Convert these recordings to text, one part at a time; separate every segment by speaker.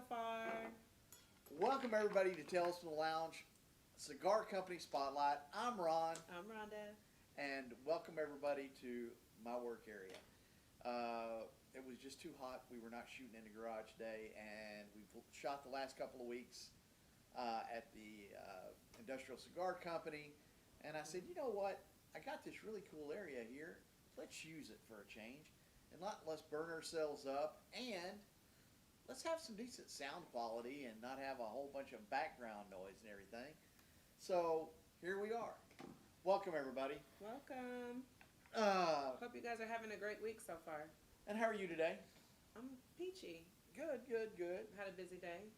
Speaker 1: far?
Speaker 2: Welcome everybody to Tales from the Lounge, Cigar Company Spotlight. I'm Ron,
Speaker 1: I'm Rhonda.
Speaker 2: and welcome everybody to my work area. It was just too hot. We were not shooting in the garage today, and we shot the last couple of weeks at the Industrial Cigar Company. And I said, you know what? I got this really cool area here. Let's use it for a change, and let's burn ourselves up, and let's have some decent sound quality and not have a whole bunch of background noise and everything. So here we are. Welcome everybody.
Speaker 1: Welcome. Hope you guys are having a great week so far.
Speaker 2: And how are you today?
Speaker 1: I'm peachy.
Speaker 2: Good, good, good.
Speaker 1: Had a busy day.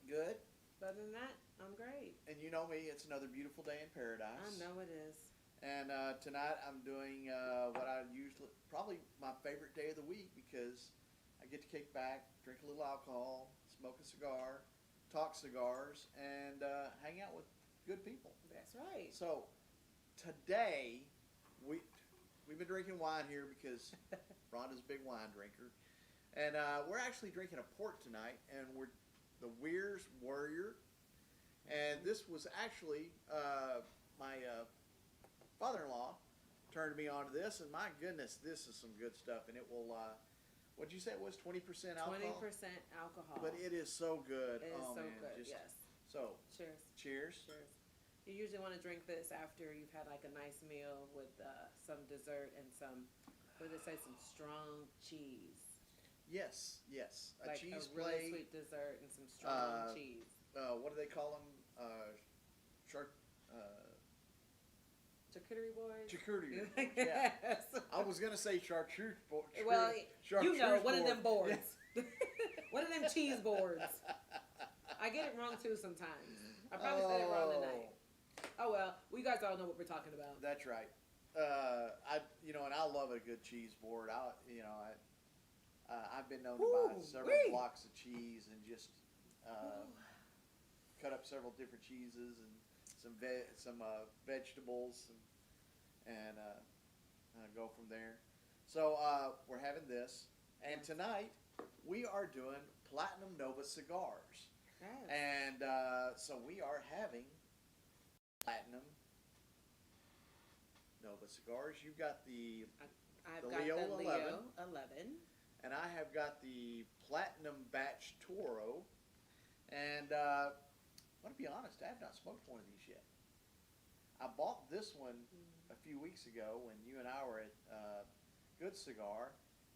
Speaker 2: Good.
Speaker 1: But other than that, I'm great.
Speaker 2: And you know me, it's another beautiful day in paradise.
Speaker 1: I know it is.
Speaker 2: And tonight I'm doing what I usually, probably my favorite day of the week, because I get to kick back, drink a little alcohol, smoke a cigar, talk cigars, and hang out with good people.
Speaker 1: That's right.
Speaker 2: So today we've been drinking wine here because Rhonda's a big wine drinker, and we're actually drinking a port tonight, and we're the Weir's Warrior, and this was actually my father-in-law turned me on to this, and my goodness, this is some good stuff, and it will. What'd you say it was? 20% alcohol.
Speaker 1: 20% alcohol.
Speaker 2: But it is so good.
Speaker 1: It is
Speaker 2: oh,
Speaker 1: so
Speaker 2: man,
Speaker 1: good.
Speaker 2: just,
Speaker 1: Yes.
Speaker 2: So.
Speaker 1: Cheers.
Speaker 2: Cheers.
Speaker 1: Cheers. You usually want to drink this after you've had like a nice meal with some dessert and some, what did they say, some strong cheese.
Speaker 2: Yes. Yes. A
Speaker 1: like
Speaker 2: cheese
Speaker 1: a really
Speaker 2: plate.
Speaker 1: sweet dessert and some strong cheese.
Speaker 2: What do they call them?
Speaker 1: Charcuterie boards?
Speaker 2: Charcuterie.
Speaker 1: Yes.
Speaker 2: Yeah. I was gonna say charcuterie board.
Speaker 1: Well, you know, one of them boards.
Speaker 2: Yeah.
Speaker 1: One of them cheese boards. I get it wrong too sometimes. I probably said it wrong tonight. Oh well, we guys all know what we're talking about.
Speaker 2: That's right. And I love a good cheese board. I've been known to buy several blocks of cheese and just cut up several different cheeses and some vegetables and go from there. So we're having this, and tonight we are doing Platinum Nova cigars.
Speaker 1: Yes.
Speaker 2: And so we are having Platinum Nova cigars. You've got
Speaker 1: I've
Speaker 2: the
Speaker 1: got
Speaker 2: Leo
Speaker 1: the
Speaker 2: 11.
Speaker 1: Leo 11.
Speaker 2: And I have got the Platinum Batch Toro. And I want to be honest, I have not smoked one of these yet. I bought this one a few weeks ago when you and I were at Good Cigar,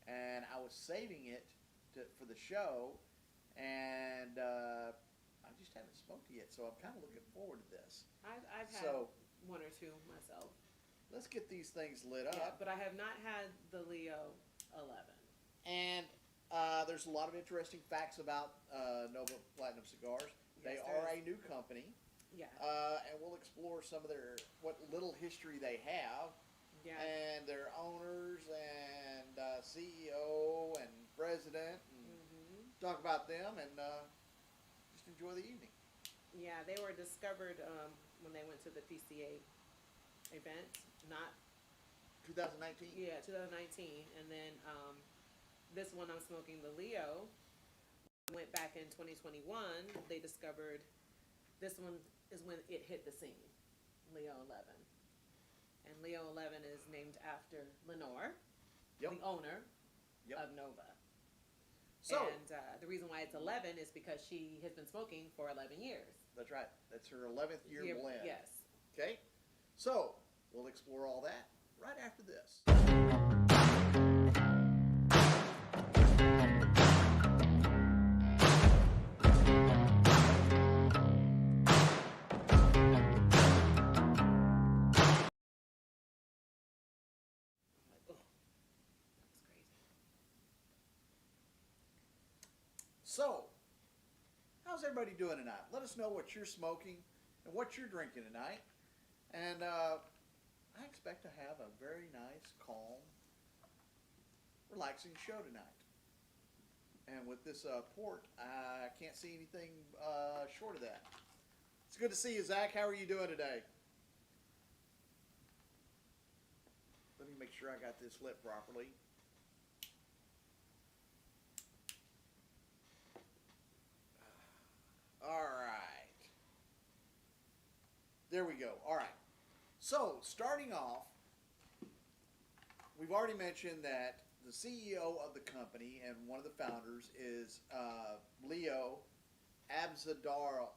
Speaker 2: and I was saving it for the show, and I just haven't smoked it yet, so I'm kind of looking forward to this.
Speaker 1: I've had one or two myself.
Speaker 2: Let's get these things lit up.
Speaker 1: Yeah, but I have not had the Leo 11.
Speaker 2: And there's a lot of interesting facts about Nova Platinum Cigars.
Speaker 1: Yes,
Speaker 2: They are a new company.
Speaker 1: Yeah.
Speaker 2: And we'll explore some of what little history they have.
Speaker 1: Yeah.
Speaker 2: And their owners and CEO and president, and talk about them and just enjoy the evening.
Speaker 1: Yeah, they were discovered when they went to the PCA event, not
Speaker 2: 2019?
Speaker 1: Yeah, 2019. And then this one I'm smoking, the Leo, went back in 2021. They discovered this one is when it hit the scene, Leo 11. And Leo 11 is named after Lenore, the owner of Nova.
Speaker 2: So,
Speaker 1: and the reason why it's 11 is because she has been smoking for 11 years.
Speaker 2: That's right. That's her 11th year blend.
Speaker 1: Yes.
Speaker 2: Okay? So, we'll explore all that right after this. So, how's everybody doing tonight? Let us know what you're smoking and what you're drinking tonight. And I expect to have a very nice, calm, relaxing show tonight. And with this port, I can't see anything short of that. It's good to see you, Zach. How are you doing today? Let me make sure I got this lit properly. there we go. All right. So, starting off, we've already mentioned that the CEO of the company and one of the founders is Leo Abzadala,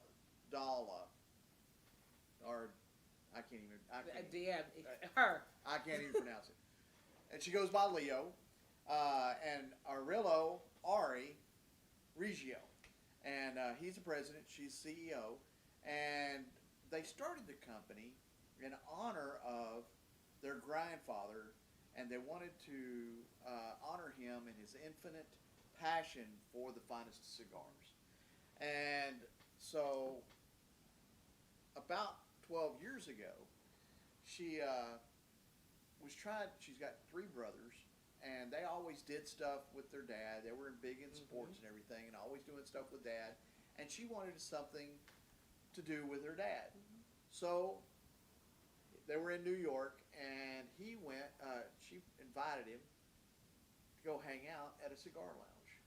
Speaker 2: or I can't even pronounce it. And she goes by Leo, and Aurelio Ari Reggio, and he's the president. She's CEO, and they started the company in honor of their grandfather, and they wanted to honor him and his infinite passion for the finest of cigars. And so, about 12 years ago, she she's got 3 brothers, and they always did stuff with their dad. They were big in sports and everything, and always doing stuff with dad. And she wanted something to do with her dad. So they were in New York, and he went. She invited him to go hang out at a cigar lounge,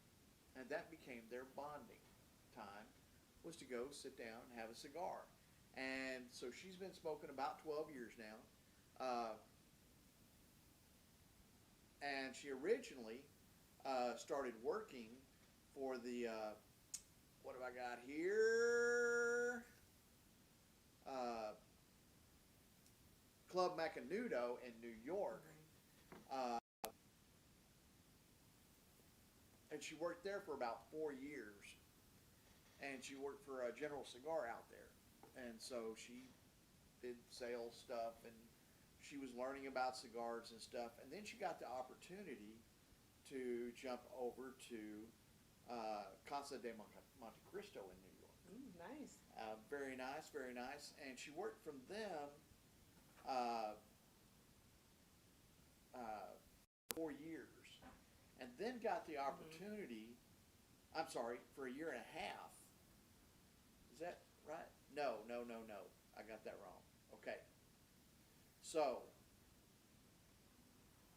Speaker 2: and that became their bonding time. Was to go sit down and have a cigar. And so she's been smoking about 12 years now. And she originally started working for the, what have I got here? Club Macanudo in New York. And she worked there for about 4 years. And she worked for General Cigar out there. And so she did sales stuff, and she was learning about cigars and stuff. And then she got the opportunity to jump over to Casa de Monte Cristo in New York.
Speaker 1: Nice.
Speaker 2: Very nice, very nice. And she worked from them 4 years. And then got the opportunity, I'm sorry, for a year and a half. Is that right? No. I got that wrong. Okay. So,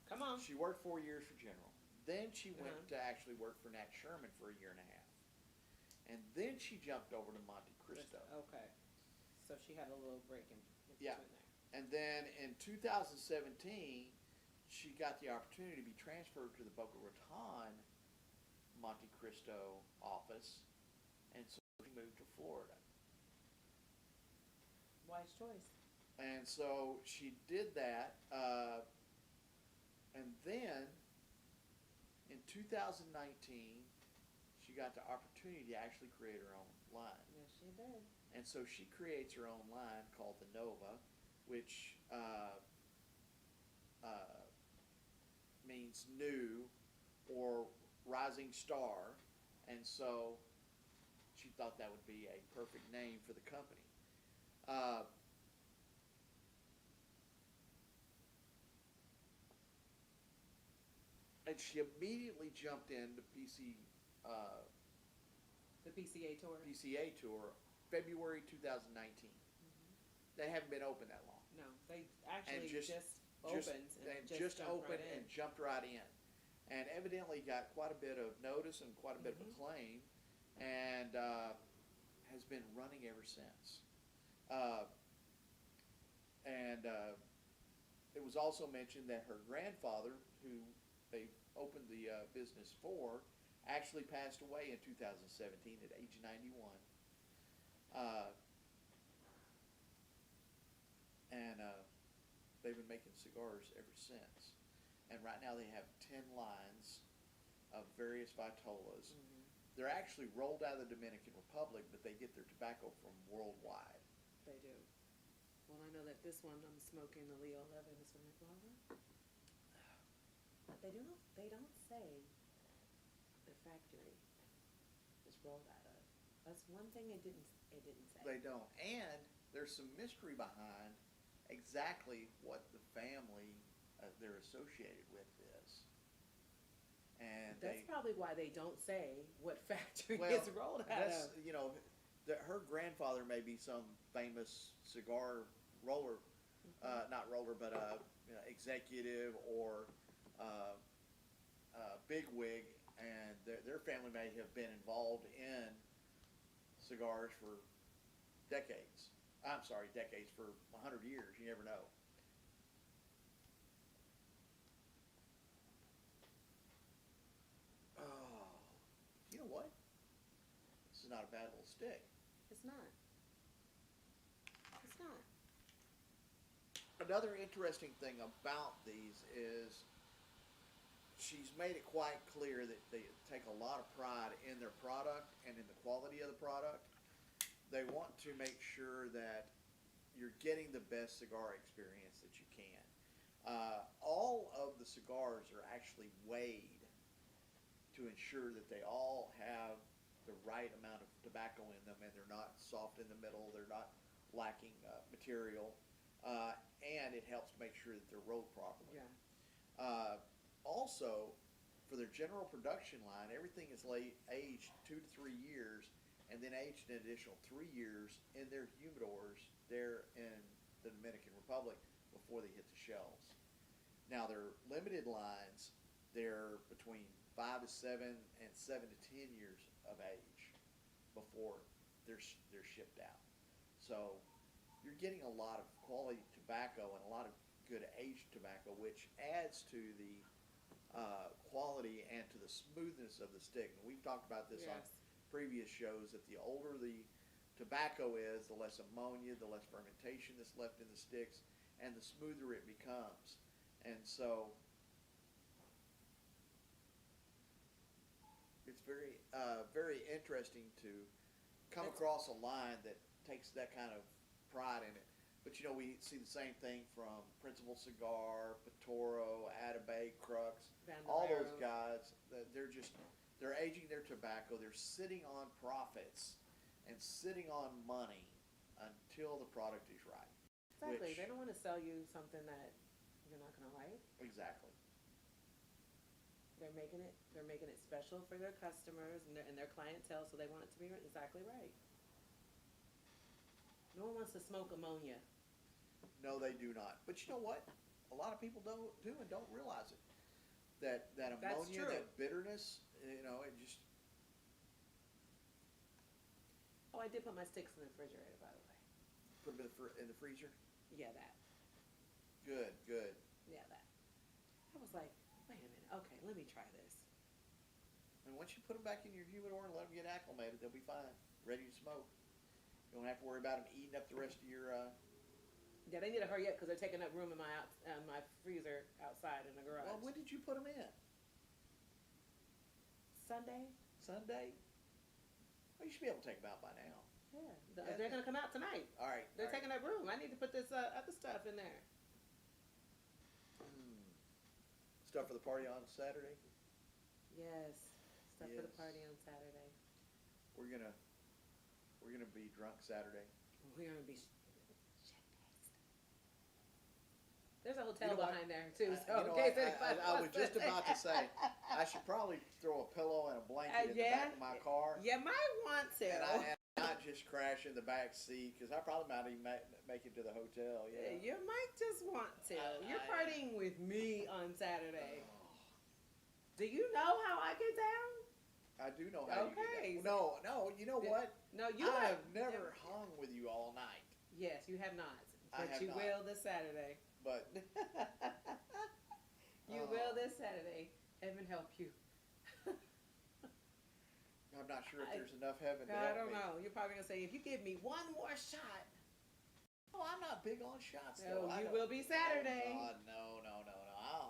Speaker 1: come on.
Speaker 2: She worked 4 years for General. Then she went to actually work for Nat Sherman for a year and a half. And then she jumped over to Monte Cristo.
Speaker 1: Okay. So she had a little break in between there.
Speaker 2: And then in 2017, she got the opportunity to be transferred to the Boca Raton Monte Cristo office. And so she moved to Florida.
Speaker 1: Wise choice.
Speaker 2: And so she did that, and then in 2019, she got the opportunity to actually create her own line.
Speaker 1: Yes, she did.
Speaker 2: And so she creates her own line called the Nova, which means new or rising star. And so she thought that would be a perfect name for the company. And she immediately jumped into
Speaker 1: the PCA tour,
Speaker 2: February 2019. They haven't been open that long.
Speaker 1: No, they actually just opened
Speaker 2: and jumped right in. And evidently got quite a bit of notice and quite a bit of acclaim, and has been running ever since. It was also mentioned that her grandfather, who they opened the business for, actually passed away in 2017 at age 91. They've been making cigars ever since. And right now they have 10 lines of various vitolas. They're actually rolled out of the Dominican Republic, but they get their tobacco from worldwide.
Speaker 1: They do. Well, I know that this one I'm smoking, the Leo 11, is from Ecuador. But they don't say the factory is rolled out of. That's one thing it didn't say.
Speaker 2: They don't. And there's some mystery behind exactly what the family they're associated with is. And
Speaker 1: that's probably why they don't say what factory it's rolled out of.
Speaker 2: You know, her grandfather may be some famous cigar roller, not roller, but executive or bigwig, and their family may have been involved in cigars for decades. I'm sorry, decades, for 100 years. You never know. Oh, you know what? This is not a bad little stick.
Speaker 1: It's not. It's not.
Speaker 2: Another interesting thing about these is she's made it quite clear that they take a lot of pride in their product and in the quality of the product. They want to make sure that you're getting the best cigar experience that you can. All of the cigars are actually weighed to ensure that they all have the right amount of tobacco in them, and they're not soft in the middle, they're not lacking material, and it helps make sure that they're rolled properly.
Speaker 1: Yeah.
Speaker 2: Also, for their general production line, everything is aged 2 to 3 years, and then aged an additional 3 years in their humidors there in the Dominican Republic before they hit the shelves. Now, their limited lines, they're between 5 to 7 and 7 to 10 years of age before they're shipped out. So you're getting a lot of quality tobacco and a lot of good aged tobacco, which adds to the quality and to the smoothness of the stick. And we've talked about this on previous shows, that the older the tobacco is, the less ammonia, the less fermentation that's left in the sticks, and the smoother it becomes. And so it's very interesting to come across a line that takes that kind of pride in it. But you know, we see the same thing from Principal Cigar, Patoro, Atabay, Crux, all those guys. They're aging their tobacco. They're sitting on profits and sitting on money until the product is right.
Speaker 1: Exactly. They don't want to sell you something that you're not going to like.
Speaker 2: Exactly.
Speaker 1: They're making it special for their customers and their clientele, so they want it to be exactly right. No one wants to smoke ammonia.
Speaker 2: No, they do not. But you know what? A lot of people don't realize it. That ammonia, that bitterness, you know, it just.
Speaker 1: Oh, I did put my sticks in the refrigerator, by the way.
Speaker 2: Put them in the freezer?
Speaker 1: Yeah, that.
Speaker 2: Good.
Speaker 1: Yeah, that. I was like, wait a minute. Okay, let me try this.
Speaker 2: And once you put them back in your humidor and let them get acclimated, they'll be fine, ready to smoke. You don't have to worry about them eating up the rest of your.
Speaker 1: Yeah, they need to hurry up because they're taking up room in my freezer outside in the garage.
Speaker 2: Well, when did you put them in?
Speaker 1: Sunday.
Speaker 2: Well, you should be able to take them out by now.
Speaker 1: Yeah, they're going to come out tonight.
Speaker 2: All right.
Speaker 1: They're taking up room. I need to put this other stuff in there.
Speaker 2: Stuff for the party on Saturday?
Speaker 1: Yes, stuff for the party on Saturday.
Speaker 2: We're gonna be drunk Saturday.
Speaker 1: We're gonna be shit-faced. There's a hotel behind there too. So in case anybody
Speaker 2: I was just about to say I should probably throw a pillow and a blanket in the back of my car.
Speaker 1: You might want to.
Speaker 2: And not just crash in the back seat, because I probably might even make it to the hotel. Yeah.
Speaker 1: You might just want to. You're partying with me on Saturday. Do you know how I get down?
Speaker 2: I do know how you get down. No, you know what?
Speaker 1: No,
Speaker 2: I have never hung with you all night.
Speaker 1: Yes, you have not. But
Speaker 2: I have
Speaker 1: you
Speaker 2: not.
Speaker 1: will this Saturday.
Speaker 2: But
Speaker 1: you will this Saturday. Heaven help you.
Speaker 2: I'm not sure if there's enough heaven to help me.
Speaker 1: I don't know. You're probably going to say, if you give me one more shot.
Speaker 2: Oh, I'm not big on shots,
Speaker 1: though.
Speaker 2: No,
Speaker 1: you will be Saturday.
Speaker 2: No.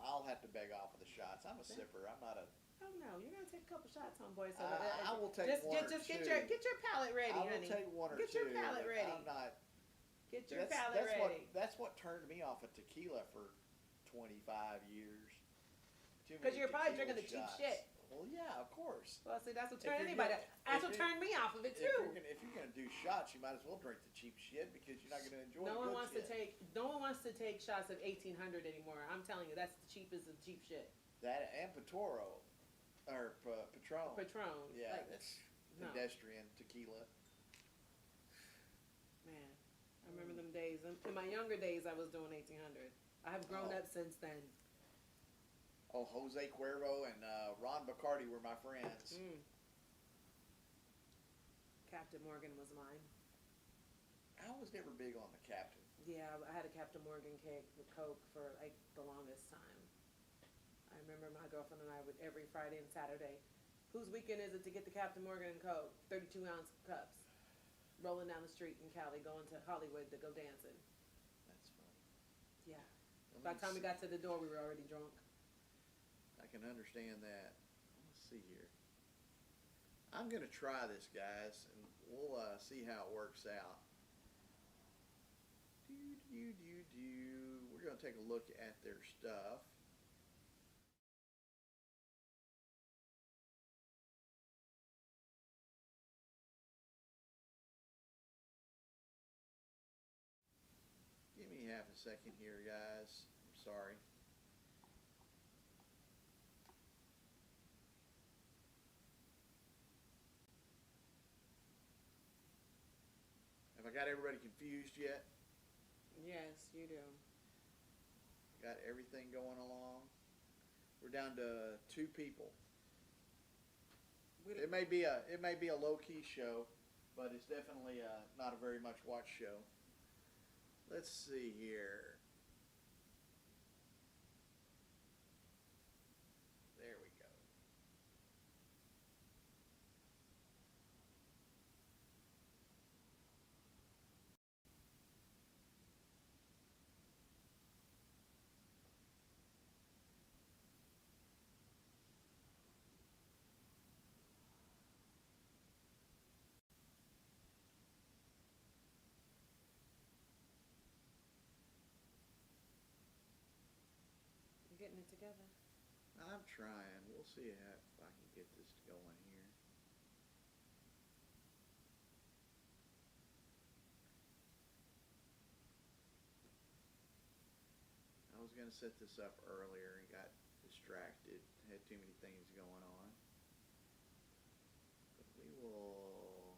Speaker 2: I'll have to beg off of the shots. I'm a sipper. I'm not a...
Speaker 1: Oh, no. You're going to take a couple shots, homeboy. So
Speaker 2: I will take one or two.
Speaker 1: Get your palate ready, honey.
Speaker 2: I will take one or two.
Speaker 1: Get your palate ready.
Speaker 2: I'm not...
Speaker 1: Get your palate ready.
Speaker 2: That's what turned me off of tequila for 25 years.
Speaker 1: Because you're probably drinking the cheap shit.
Speaker 2: Well, yeah, of course.
Speaker 1: Well, see, that's what turned anybody. That's what turned me off of it too.
Speaker 2: If you're gonna do shots, you might as well drink the cheap shit because you're not gonna enjoy.
Speaker 1: No one wants to take shots of 1800 anymore. I'm telling you, that's the cheapest of cheap shit.
Speaker 2: That and Patoro, or Patron.
Speaker 1: Patron.
Speaker 2: Yeah, that's pedestrian tequila.
Speaker 1: Man, I remember them days. In my younger days, I was doing 1800. I have grown up since then.
Speaker 2: Oh, Jose Cuervo and Ron Bacardi were my friends.
Speaker 1: Captain Morgan was mine.
Speaker 2: I was never big on the Captain.
Speaker 1: Yeah, I had a Captain Morgan cake with Coke for like the longest time. I remember my girlfriend and I would every Friday and Saturday. Whose weekend is it to get the Captain Morgan and Coke? 32-ounce cups. Rolling down the street in Cali, going to Hollywood to go dancing.
Speaker 2: That's funny.
Speaker 1: Yeah.
Speaker 2: Let
Speaker 1: By
Speaker 2: me
Speaker 1: the time we
Speaker 2: see.
Speaker 1: got to the door, we were already drunk.
Speaker 2: I can understand that. Let's see here. I'm gonna try this, guys, and we'll see how it works out. We're gonna take a look at their stuff. Give me half a second here, guys. I'm sorry. Have I got everybody confused yet?
Speaker 1: Yes, you do.
Speaker 2: Got everything going along? We're down to 2 people.
Speaker 1: We
Speaker 2: It may be a low key show, but it's definitely not a very much watched show. Let's see here. There we go.
Speaker 1: You're getting it together.
Speaker 2: I'm trying. We'll see if I can get this going here. I was gonna set this up earlier and got distracted. Had too many things going on. But we will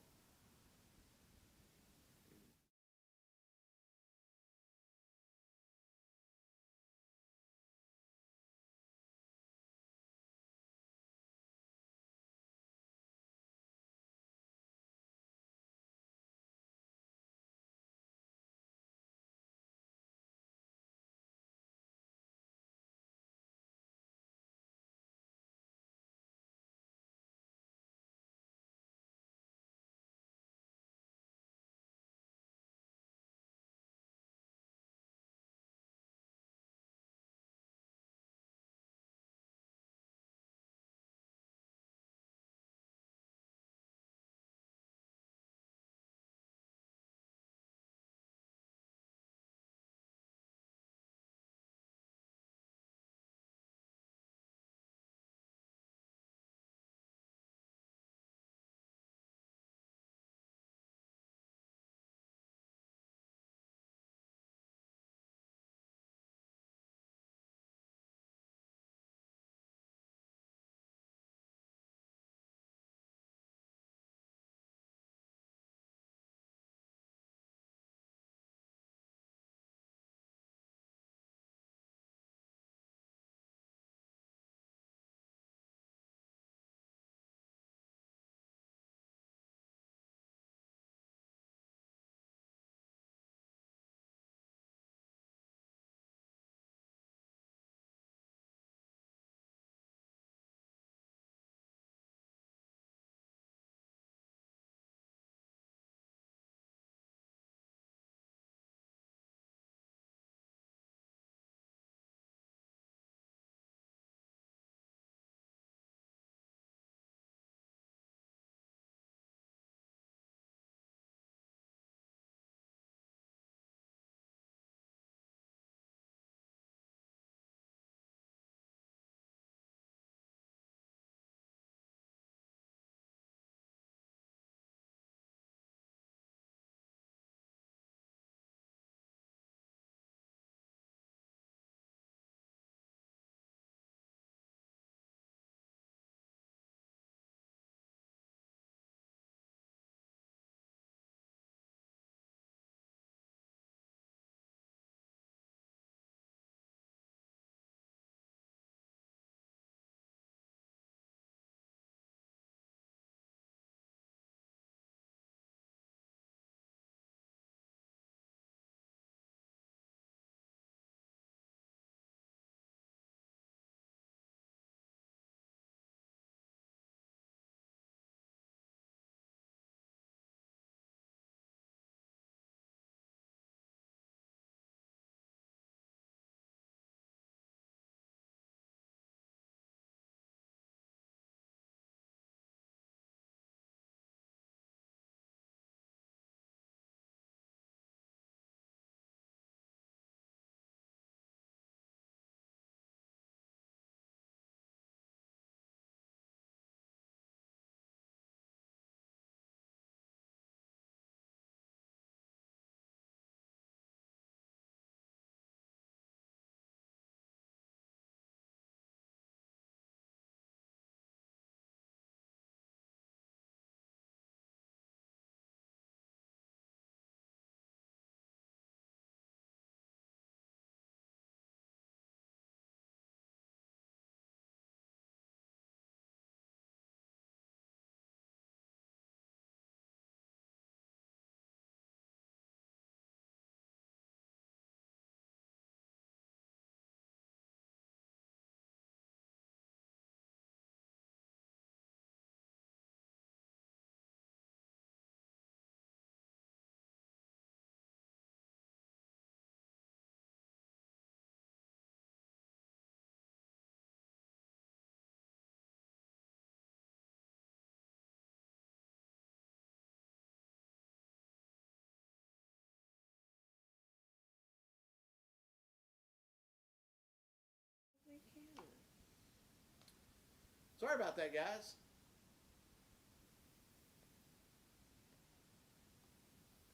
Speaker 2: Sorry about that, guys.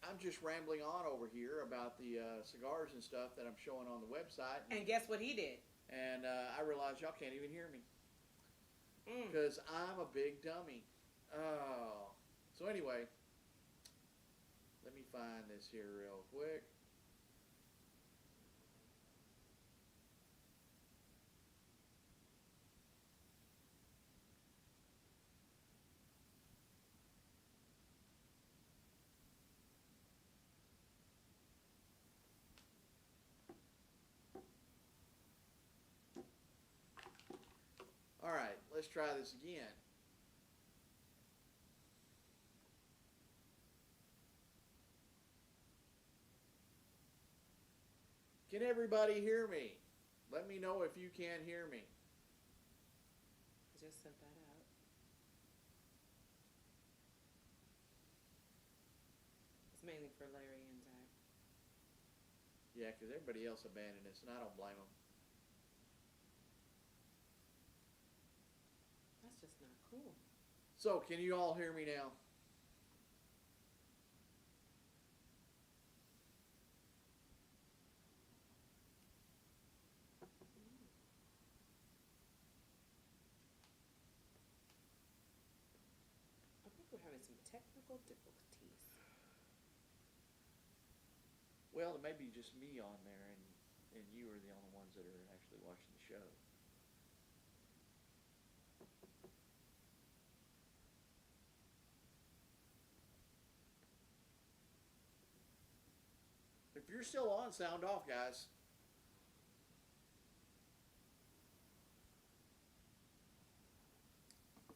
Speaker 2: I'm just rambling on over here about the cigars and stuff that I'm showing on the website.
Speaker 1: And guess what he did?
Speaker 2: And I realize y'all can't even hear me. Because I'm a big dummy. Oh. So anyway, let me find this here real quick. All right, let's try this again. Can everybody hear me? Let me know if you can hear me.
Speaker 1: I just sent that out. It's mainly for Larry and Zach.
Speaker 2: Yeah, because everybody else abandoned us, and I don't blame them.
Speaker 1: That's just not cool.
Speaker 2: So, can you all hear me now?
Speaker 1: I think we're having some technical difficulties.
Speaker 2: Well, it may be just me on there, and you are the only ones that are actually watching the show. If you're still on, sound off, guys.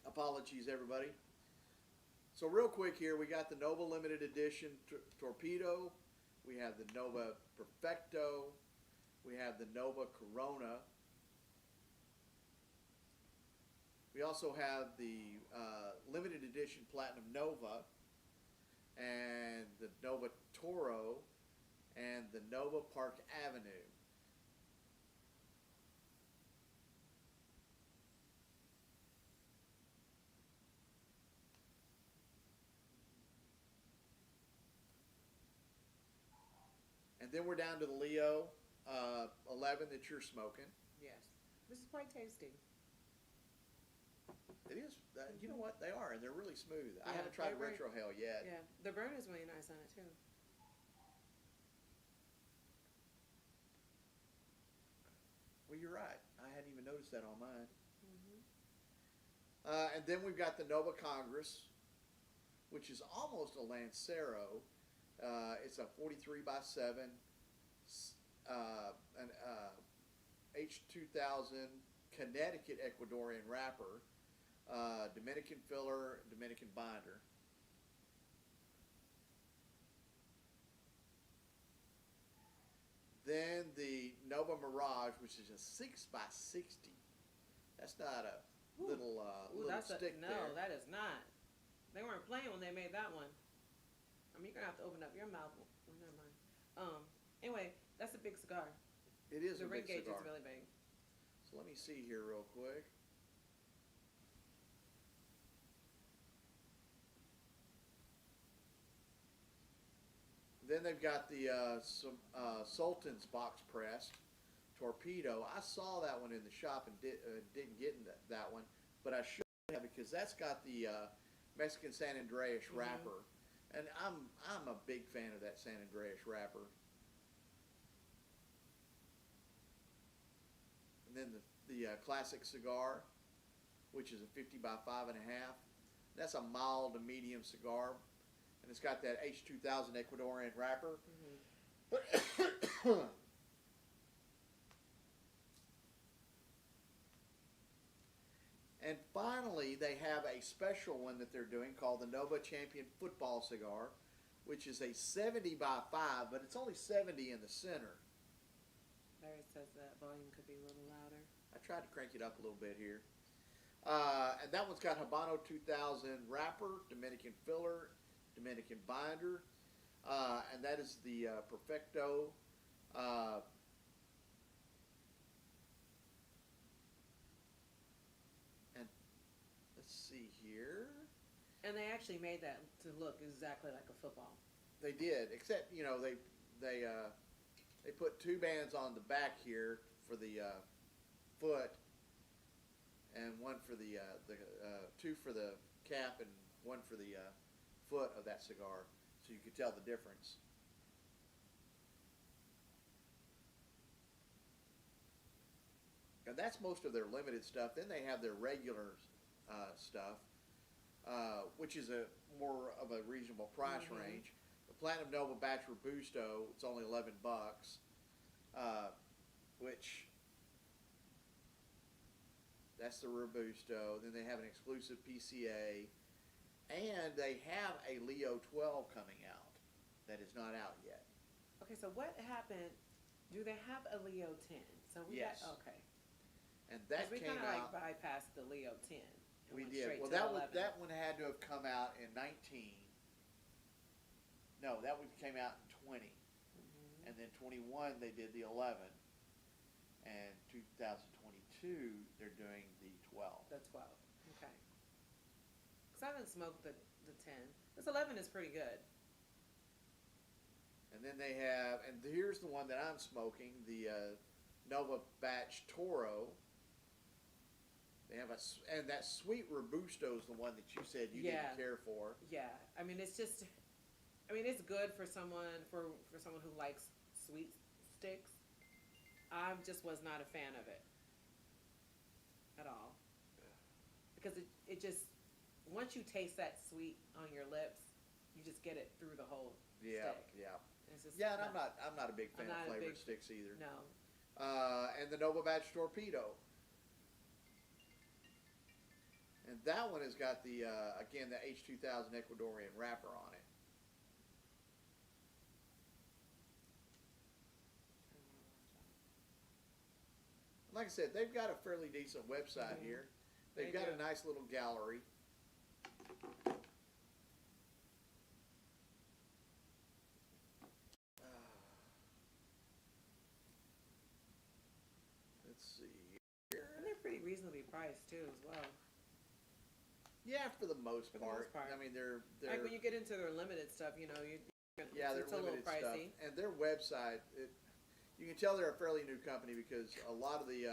Speaker 2: Apologies, everybody. So real quick here, we got the Nova Limited Edition Torpedo. We have the Nova Perfecto. We have the Nova Corona. We also have the limited edition Platinum Nova and the Nova Toro and the Nova Park Avenue. And then we're down to the Leo 11 that you're smoking.
Speaker 1: Yes. This is quite tasty.
Speaker 2: It is. You know what? They are, and they're really smooth. I
Speaker 1: Yeah,
Speaker 2: haven't tried
Speaker 1: they're
Speaker 2: Retro Hell yet.
Speaker 1: Yeah, the burn is really nice on it too.
Speaker 2: Well, you're right. I hadn't even noticed that on mine.
Speaker 1: Mm-hmm.
Speaker 2: And then we've got the Nova Congress, which is almost a Lancero. It's a 43 by 7, an H2000 Connecticut Ecuadorian wrapper, Dominican filler, Dominican binder. Then the Nova Mirage, which is a 6 by 60. That's not a little
Speaker 1: that's
Speaker 2: stick
Speaker 1: no,
Speaker 2: there.
Speaker 1: that is not. They weren't playing when they made that one. I mean, you're gonna have to open up your mouth. Well, never mind. Anyway, that's a big cigar.
Speaker 2: It is
Speaker 1: The
Speaker 2: a
Speaker 1: ring
Speaker 2: big
Speaker 1: gauge
Speaker 2: cigar.
Speaker 1: is really big.
Speaker 2: So let me see here real quick. Then they've got the Sultan's box pressed Torpedo. I saw that one in the shop and didn't get in that one, but I should have because that's got the Mexican San Andreas wrapper, and I'm a big fan of that San Andreas wrapper. And then the classic cigar, which is a 50 by 5.5. That's a mild to medium cigar, and it's got that H2000 Ecuadorian wrapper. And finally, they have a special one that they're doing called the Nova Champion Football Cigar, which is a 70 by 5, but it's only 70 in the center.
Speaker 1: Larry says that volume could be a little louder.
Speaker 2: I tried to crank it up a little bit here. And that one's got Habano 2000 wrapper, Dominican filler, Dominican binder, and that is the Perfecto. And see here.
Speaker 1: And they actually made that to look exactly like a football.
Speaker 2: They did, except they put two bands on the back here for the foot, and one for the two for the cap and one for the foot of that cigar, so you could tell the difference. And that's most of their limited stuff. Then they have their regular stuff, which is a more of a reasonable price range. The Platinum Nova Batch Robusto, it's only $11, which that's the Robusto. Then they have an exclusive PCA, and they have a Leo 12 coming out that is not out yet.
Speaker 1: Okay, so what happened? Do they have a Leo 10? So we
Speaker 2: Yes.
Speaker 1: got, okay.
Speaker 2: And that
Speaker 1: we
Speaker 2: came
Speaker 1: kind of
Speaker 2: out.
Speaker 1: like bypassed the Leo 10. And
Speaker 2: We
Speaker 1: went
Speaker 2: did.
Speaker 1: straight
Speaker 2: Well,
Speaker 1: to
Speaker 2: that
Speaker 1: 11.
Speaker 2: that one had to have come out in 19. No, that one came out in 20, and then 21 they did the 11, and 2022 they're doing the 12.
Speaker 1: The 12. Okay. Because I haven't smoked the 10. This 11 is pretty good.
Speaker 2: And then they have, and here's the one that I'm smoking, the Nova Batch Toro. They have and that sweet Robusto is the one that you said you didn't care for.
Speaker 1: Yeah. I mean, it's just, I mean, it's good for someone who likes sweet sticks. I just was not a fan of it at all, because it just, once you taste that sweet on your lips, you just get it through the whole stick.
Speaker 2: Yeah.
Speaker 1: It's just
Speaker 2: Yeah, and I'm not a big fan of flavored sticks either.
Speaker 1: No.
Speaker 2: And the Nova Batch Torpedo. And that one has got the, again, the H2000 Ecuadorian wrapper on it. Like I said, they've got a fairly decent website here. They've got a nice little gallery. Let's see here.
Speaker 1: And they're pretty reasonably priced too, as well.
Speaker 2: Yeah, for the most
Speaker 1: For the most
Speaker 2: part.
Speaker 1: part.
Speaker 2: I mean, they're
Speaker 1: Like when you get into their limited stuff, you know,
Speaker 2: yeah, they're
Speaker 1: it's a little
Speaker 2: limited stuff.
Speaker 1: pricey.
Speaker 2: And their website, you can tell they're a fairly new company because a lot of the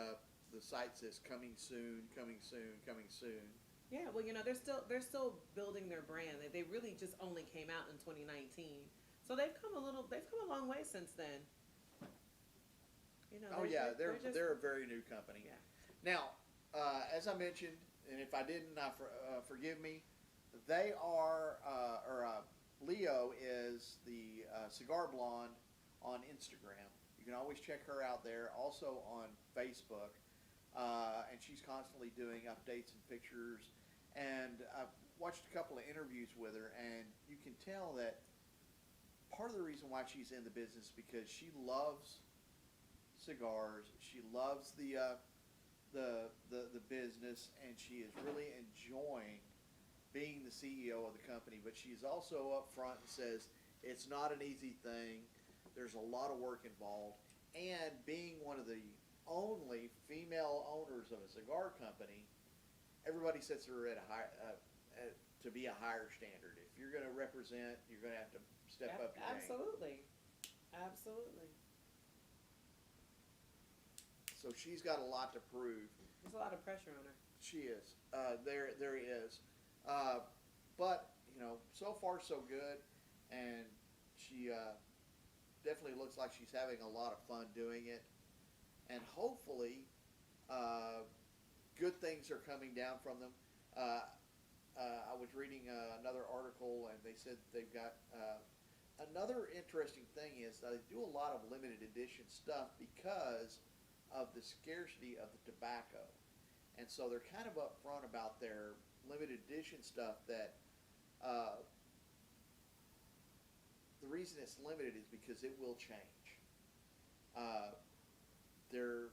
Speaker 2: site says coming soon, coming soon, coming soon.
Speaker 1: Yeah, well, you know, they're still building their brand. They really just only came out in 2019, so they've come a long way since then. You know.
Speaker 2: They're a very new company.
Speaker 1: Yeah.
Speaker 2: Now, as I mentioned, and if I didn't, forgive me. They are, Leo is the Cigar Blonde on Instagram. You can always check her out there. Also on Facebook, and she's constantly doing updates and pictures. And I've watched a couple of interviews with her, and you can tell that part of the reason why she's in the business is because she loves cigars. She loves the business, and she is really enjoying being the CEO of the company. But she's also upfront and says it's not an easy thing. There's a lot of work involved, and being one of the only female owners of a cigar company, everybody sets her at a high to be a higher standard. If you're going to represent, you're going to have to step up your game.
Speaker 1: Absolutely.
Speaker 2: So she's got a lot to prove.
Speaker 1: There's a lot of pressure on her.
Speaker 2: She is. There is. But, you know, so far so good. And she definitely looks like she's having a lot of fun doing it. And hopefully, good things are coming down from them. I was reading another article, and they said they've got another interesting thing is they do a lot of limited edition stuff because of the scarcity of the tobacco. And so they're kind of upfront about their limited edition stuff that the reason it's limited is because it will change. They're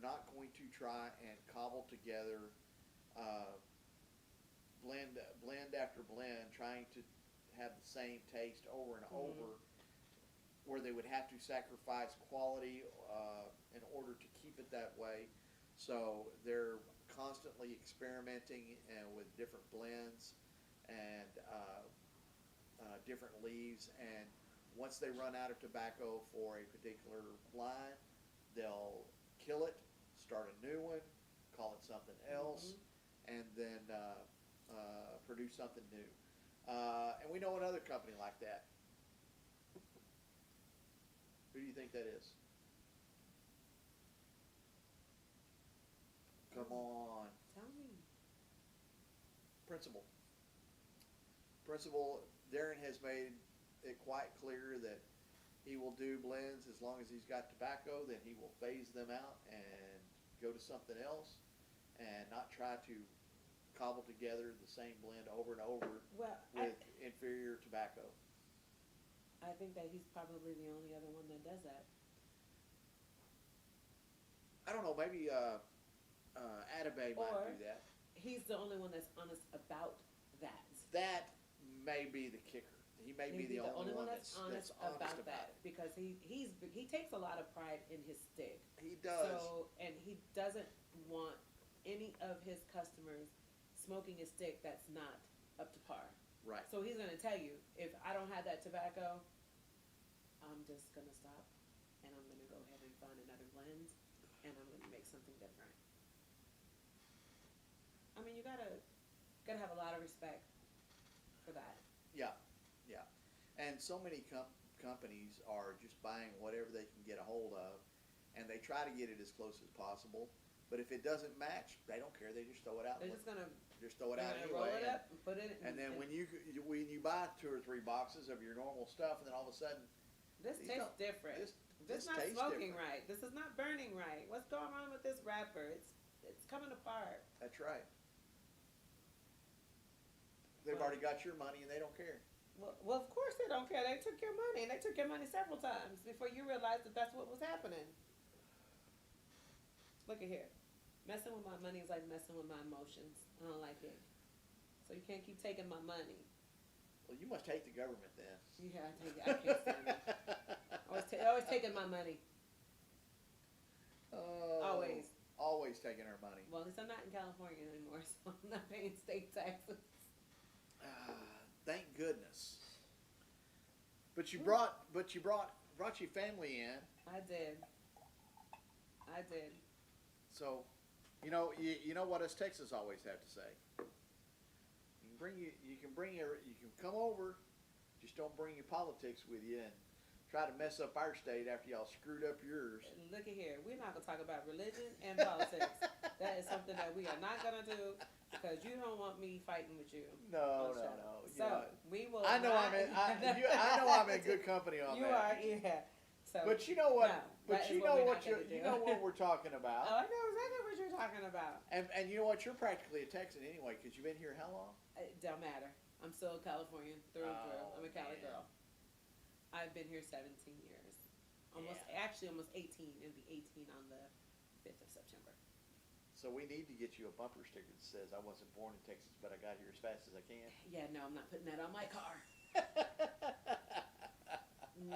Speaker 2: not going to try and cobble together blend after blend, trying to have the same taste over and over, where they would have to sacrifice quality in order to keep it that way. So they're constantly experimenting with different blends and different leaves. And once they run out of tobacco for a particular line, they'll kill it, start a new one, call it something else, and then produce something new. And we know another company like that. Who do you think that is? Come on.
Speaker 1: Tell me.
Speaker 2: Principal. Principal, Darren has made it quite clear that he will do blends as long as he's got tobacco, then he will phase them out and go to something else and not try to cobble together the same blend over and over
Speaker 1: Well,
Speaker 2: with inferior tobacco.
Speaker 1: I think that he's probably the only other one that does that.
Speaker 2: I don't know, maybe Atabay might
Speaker 1: Or-
Speaker 2: do that.
Speaker 1: He's the only one that's honest about that.
Speaker 2: That may be the kicker. He may be the only one that's honest about
Speaker 1: that, because he takes a lot of pride in his stick.
Speaker 2: He does.
Speaker 1: So, and he doesn't want any of his customers smoking a stick that's not up to par.
Speaker 2: Right.
Speaker 1: So he's gonna tell you, if I don't have that tobacco, I'm just gonna stop, and I'm gonna go ahead and find another blend, and I'm gonna make something different. I mean, you gotta have a lot of respect for that.
Speaker 2: Yeah, yeah. And so many companies are just buying whatever they can get a hold of, and they try to get it as close as possible. But if it doesn't match, they don't care. They just throw it out.
Speaker 1: They're just gonna
Speaker 2: Just throw it out
Speaker 1: roll
Speaker 2: anyway.
Speaker 1: it up and put it.
Speaker 2: And then when you buy 2 or 3 boxes of your normal stuff, and then all of a sudden
Speaker 1: this
Speaker 2: these
Speaker 1: tastes
Speaker 2: don't-
Speaker 1: different. This not
Speaker 2: tastes
Speaker 1: smoking
Speaker 2: different.
Speaker 1: right. This is not burning right. What's going on with this wrapper? It's coming apart.
Speaker 2: That's right. They've
Speaker 1: Well-
Speaker 2: already got your money, and they don't care.
Speaker 1: Well, of course they don't care. They took your money, and they took your money several times before you realized that that's what was happening. Look at here. Messing with my money is like messing with my emotions. I don't like it. So you can't keep taking my money.
Speaker 2: Well, you must hate the government then.
Speaker 1: Yeah, I can't stand it. Always taking my money.
Speaker 2: Oh,
Speaker 1: Always.
Speaker 2: Always taking our money.
Speaker 1: Well, at least I'm not in California anymore, so I'm not paying state taxes.
Speaker 2: Thank goodness. But you brought your family in.
Speaker 1: I did.
Speaker 2: So, you know what us Texans always have to say. You can come over, just don't bring your politics with you and try to mess up our state after y'all screwed up yours.
Speaker 1: Look at here. We're not gonna talk about religion and politics. That is something that we are not gonna do, because you don't want me fighting with you.
Speaker 2: No.
Speaker 1: So we will.
Speaker 2: I know
Speaker 1: not,
Speaker 2: I know I'm in good company on
Speaker 1: You
Speaker 2: that.
Speaker 1: are, yeah. So.
Speaker 2: But you know what?
Speaker 1: No,
Speaker 2: but
Speaker 1: that
Speaker 2: you
Speaker 1: is what
Speaker 2: know
Speaker 1: we're
Speaker 2: what
Speaker 1: not gonna do.
Speaker 2: you know what we're talking about.
Speaker 1: Oh, I know exactly what you're talking about.
Speaker 2: And you know what? You're practically a Texan anyway, because you've been here how long?
Speaker 1: It don't matter. I'm still a Californian through and through. I'm a Cali
Speaker 2: man.
Speaker 1: girl. I've been here 17 years. Almost 18. It'll be 18 on the 5th of September.
Speaker 2: So we need to get you a bumper sticker that says I wasn't born in Texas, but I got here as fast as I can.
Speaker 1: Yeah, no, I'm not putting that on my car.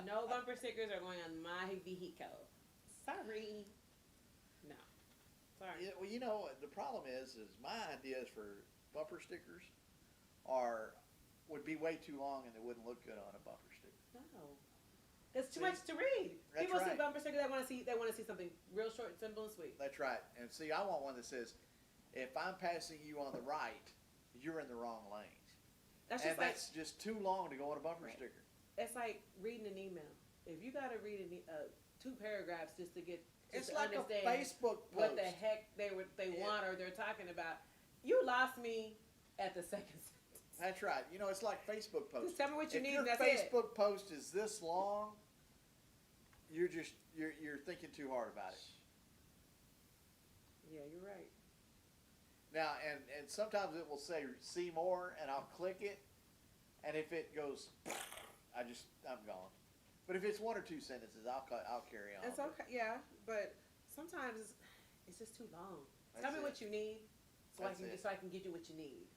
Speaker 1: No bumper stickers are going on my vehicle. Sorry. No. Sorry.
Speaker 2: Yeah, well, the problem is my ideas for bumper stickers would be way too long, and they wouldn't look good on a bumper sticker.
Speaker 1: No. It's too
Speaker 2: See?
Speaker 1: much to read.
Speaker 2: That's
Speaker 1: People see
Speaker 2: right.
Speaker 1: bumper stickers, they want to see something real short, simple, and sweet.
Speaker 2: That's right. And see, I want one that says, if I'm passing you on the right, you're in the wrong lane.
Speaker 1: That's
Speaker 2: And
Speaker 1: just like
Speaker 2: that's just too long to go on a bumper
Speaker 1: Right.
Speaker 2: sticker.
Speaker 1: it's like reading an email. If you got to read 2 paragraphs just to get
Speaker 2: It's
Speaker 1: to
Speaker 2: like a
Speaker 1: understand
Speaker 2: Facebook post.
Speaker 1: what the heck they
Speaker 2: Yeah.
Speaker 1: want or they're talking about, you lost me at the second sentence.
Speaker 2: That's right. It's like Facebook posts.
Speaker 1: Just tell me what you
Speaker 2: If
Speaker 1: need.
Speaker 2: your
Speaker 1: And that's it.
Speaker 2: Facebook post is this long, you're thinking too hard about it.
Speaker 1: Yeah, you're right.
Speaker 2: Now, and sometimes it will say see more, and I'll click it, and if it goes, I'm gone. But if it's 1 or 2 sentences, I'll carry on.
Speaker 1: It's okay, yeah, but sometimes it's just too long. Tell me
Speaker 2: That's
Speaker 1: what you need, so
Speaker 2: That's it.
Speaker 1: so I can get you what you need.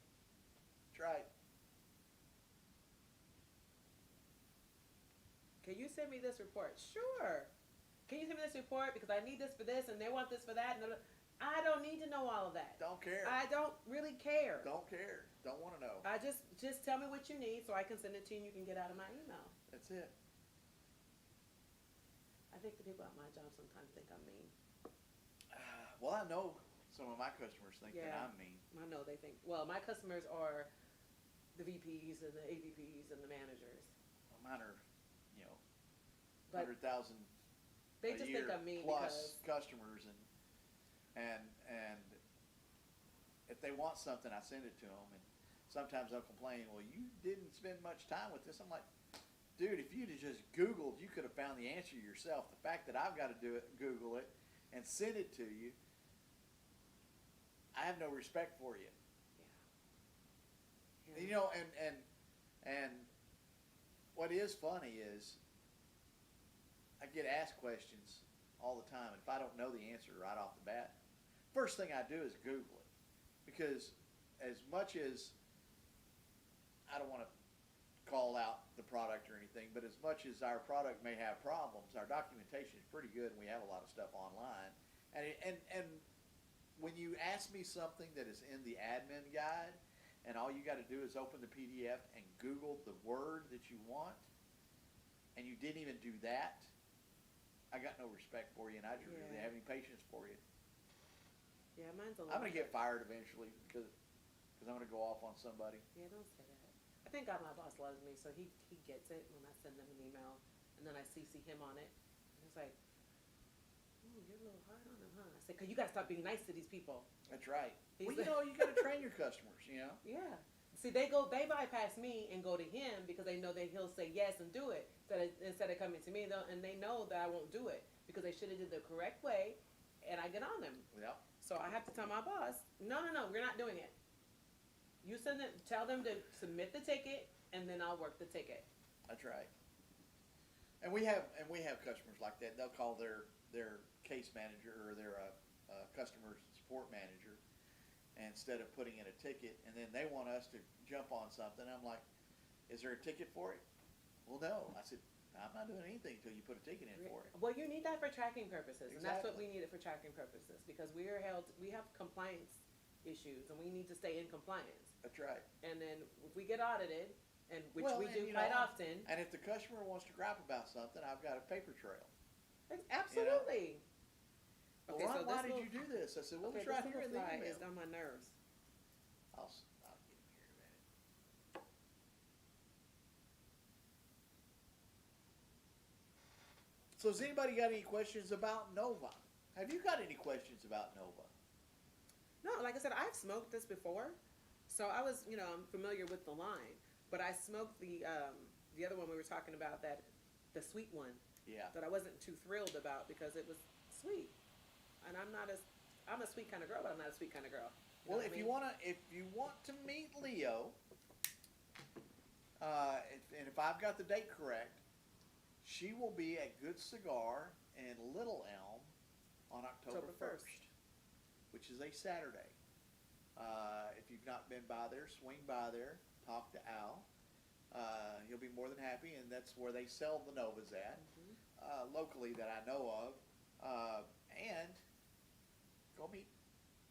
Speaker 2: That's right.
Speaker 1: Can you send me this report? Sure. Can you send me this report because I need this for this and they want this for that? And I don't need to know all of that.
Speaker 2: Don't care.
Speaker 1: I don't really care.
Speaker 2: Don't care. Don't want to know.
Speaker 1: I just tell me what you need so I can send it to you and you can get out of my email.
Speaker 2: That's it.
Speaker 1: I think the people at my job sometimes think I'm mean.
Speaker 2: Well, I know some of my customers think that
Speaker 1: Yeah.
Speaker 2: I'm mean.
Speaker 1: I know they think, well, my customers are the VPs and the AVPs and the managers.
Speaker 2: Well, mine are, you know,
Speaker 1: But
Speaker 2: 100,000
Speaker 1: they
Speaker 2: a
Speaker 1: just
Speaker 2: year
Speaker 1: think I'm mean
Speaker 2: plus
Speaker 1: because,
Speaker 2: customers, and if they want something, I send it to them, and sometimes they'll complain, well, you didn't spend much time with this. I'm like, dude, if you'd have just Googled, you could have found the answer yourself. The fact that I've got to do it, Google it, and send it to you, I have no respect for you.
Speaker 1: yeah.
Speaker 2: You know, and what is funny is I get asked questions all the time, and if I don't know the answer right off the bat, first thing I do is Google it. Because as much as I don't want to call out the product or anything, but as much as our product may have problems, our documentation is pretty good, and we have a lot of stuff online. And when you ask me something that is in the admin guide, and all you got to do is open the PDF and Google the word that you want, and you didn't even do that, I got no respect for you, and I don't really
Speaker 1: Yeah.
Speaker 2: have any patience for you.
Speaker 1: Yeah, mine's a little
Speaker 2: I'm going to get
Speaker 1: bit-
Speaker 2: fired eventually because I'm going to go off on somebody.
Speaker 1: Yeah, don't say that. I think God, my boss loves me, so he gets it when I send him an email, and then I CC him on it. And he's like, "Ooh, you're a little hard on him, huh?" I said, "Cause you gotta stop being nice to these people."
Speaker 2: That's right.
Speaker 1: He's
Speaker 2: Well, you
Speaker 1: like-
Speaker 2: know, you got to train your customers, you know.
Speaker 1: Yeah. See, they bypass me and go to him because they know that he'll say yes and do it instead of coming to me. And they know that I won't do it because they should have did the correct way, and I get on them.
Speaker 2: Yep.
Speaker 1: So I have to tell my boss, no, we're not doing it. You tell them to submit the ticket, and then I'll work the ticket.
Speaker 2: That's right. And we have customers like that. They'll call their case manager or their customer support manager, and instead of putting in a ticket, and then they want us to jump on something. I'm like, is there a ticket for it? Well, no. I said, I'm not doing anything until you put a ticket in for it.
Speaker 1: Well, you need that for tracking purposes, and that's what
Speaker 2: Exactly.
Speaker 1: we need it for tracking purposes because we have compliance issues, and we need to stay in compliance.
Speaker 2: That's right.
Speaker 1: And then if we get audited, and which
Speaker 2: Well,
Speaker 1: we
Speaker 2: and,
Speaker 1: do
Speaker 2: you
Speaker 1: quite
Speaker 2: know,
Speaker 1: often,
Speaker 2: And if the customer wants to gripe about something, I've got a paper trail.
Speaker 1: absolutely.
Speaker 2: Well,
Speaker 1: Okay,
Speaker 2: Ron,
Speaker 1: so
Speaker 2: why
Speaker 1: this
Speaker 2: did
Speaker 1: little-
Speaker 2: you do this? I said, well,
Speaker 1: Okay,
Speaker 2: it's right
Speaker 1: this
Speaker 2: here in
Speaker 1: little
Speaker 2: the
Speaker 1: fly
Speaker 2: email.
Speaker 1: is on my nerves.
Speaker 2: I'll get him here in a minute. So has anybody got any questions about Nova? Have you got any questions about Nova?
Speaker 1: No, like I said, I've smoked this before, so I was, I'm familiar with the line. But I smoked the other one we were talking about, the sweet one,
Speaker 2: Yeah.
Speaker 1: that I wasn't too thrilled about because it was sweet, and I'm a sweet kind of girl, but I'm not a sweet kind of girl.
Speaker 2: Well,
Speaker 1: know what
Speaker 2: if
Speaker 1: I
Speaker 2: you
Speaker 1: mean?
Speaker 2: want to meet Leo, and if I've got the date correct, she will be at Good Cigar in Little Elm on October 1st, which is a Saturday. If you've not been by there, swing by there, talk to Al. He'll be more than happy, and that's where they sell the Novas at, locally that I know of. And go meet